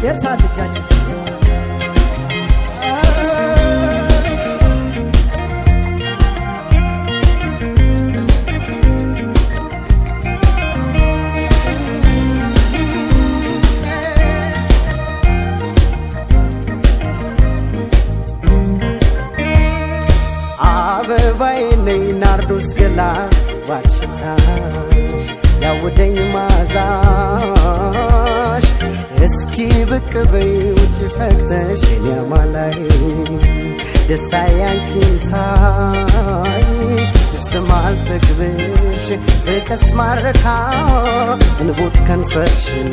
የታልጃችስ አበባዬ ነይ ናርዶስ ገላስ ዋሽታሽ ያውደኝ ማዛሽ እስኪ ብቅ በይ ውጭ ፈክተሽ የማላይ ደስታ ያንቺን ሳይ ስማል ተግብሽ በቀስ ማረካ እንቦት ከንፈርሽን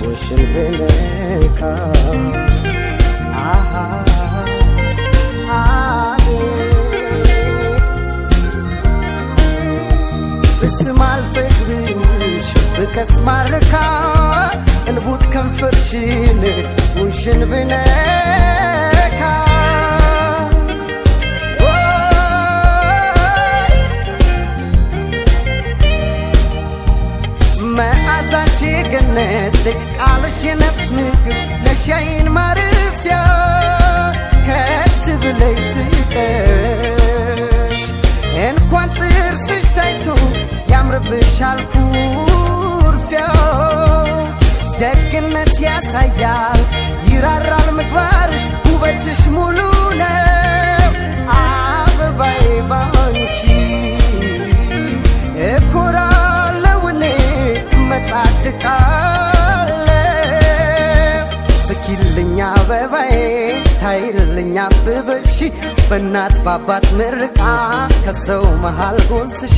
ጎሽን ብነካ አሃ ስማል ተግብሽ በቀስ ማረካ እንቡት ከንፈርሽን ውሽን ብነካ መዓዛሽ ገነት ልጅ ቃልሽ የነፍስ ምግብ ነሻይን ማረፊያ ከት ብለሽ ስቀሽ እንኳን ጥርስሽ ሳይቶ ያምርብሻል ኩርፊያው ደግነት ያሳያል ይራራል ምግባርሽ ውበትሽ ሙሉ ነው አበባዬ ባንቺ እኮራለሁ እኔ መጻድቃለሁ ፍኪልኝ አበባዬ ታይልኝ አብበሽ በእናት ባባት ምርቃ ከሰው መሃል ጎልትሽ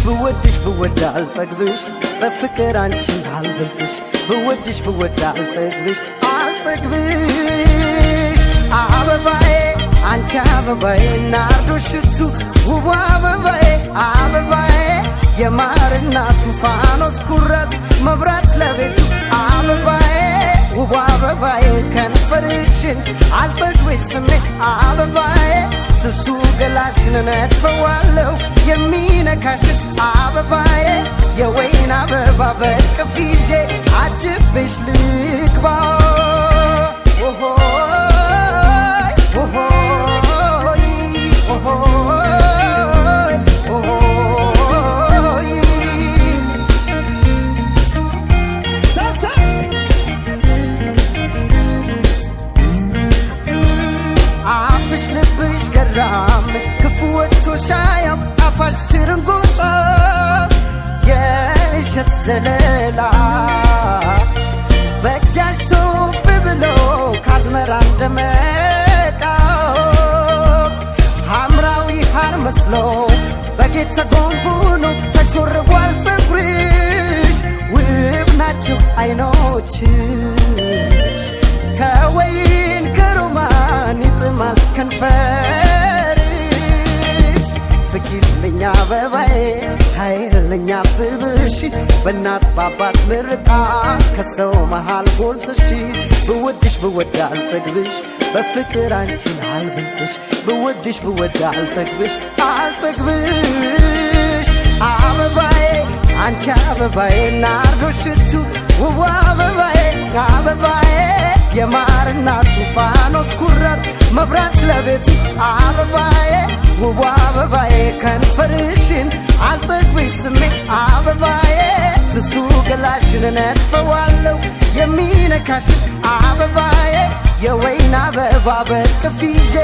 ብወድሽ ብወድ አልጠግብሽ በፍቅር አንቺን አልበልጥሽ ብወድሽ ብወድ አልጠግብሽ አልጠግብሽ አበባዬ አንቺ አበባዬ ናርዶስ ሽቱ ውቡ አበባዬ አበባዬ የማርናቱ ፋኖስ ኩራት መብራት ለቤቱ አበባዬ ውቡ አበባዬ ከንፈርሽን አልጠግብሽ ስሜ አበባዬ ስሱ ገላሽን ነድፈዋለሁ የሚነካሽን አበባዬ የወይን አበባ በቅፍ ይዤ አጅብሽ ልግባ ኦሆይ ኦሆይ ኦሆይ ኦሆይ አፍሽ ልብሽ ገራምሽ ክፉ ወጥቶ ሻያም ጣፋጭ ስርንጎጣ የእሸት ዘለላ በእጃሽ ሶፍ ብሎ ካዝመራ እንደመቃው ሐምራዊ ሐር መስሎ በጌጥ ተጎንጉኖ ተሾርቧል ፀጉርሽ ውብ ናቸው አይኖችሽ ከወይን ከሮማን ይጥማል ከንፈርሽ ፍኪልኝ አበባዬ ታይልኝ አብብሽ በእናት ባባት ምርቃ ከሰው መሃል ጎልትሽ ብወድሽ ብወድ አልጠግብሽ በፍቅር አንቺን አልበልጥሽ ብወድሽ ብወድ አልጠግብሽ አልጠግብሽ አበባዬ አንቺ አበባዬ ናርዶስ ሽቱ ውቡ አበባዬ አበባዬ የማርናቱ ፋኖስ ኩራት መብራት ለቤቱ አበባዬ ውቡ አበባዬ ከንፈርሽን አልጠግብሽ ስሜ አበባዬ ስሱ ገላሽን ነድፈዋለሁ የሚነካሽን አበባዬ የወይን አበባ በቅፍ ይዤ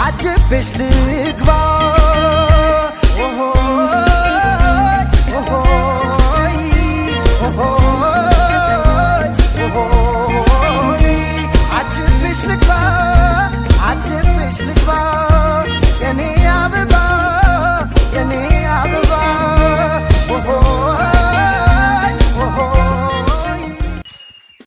አጅብሽ ልግባ ኦሆ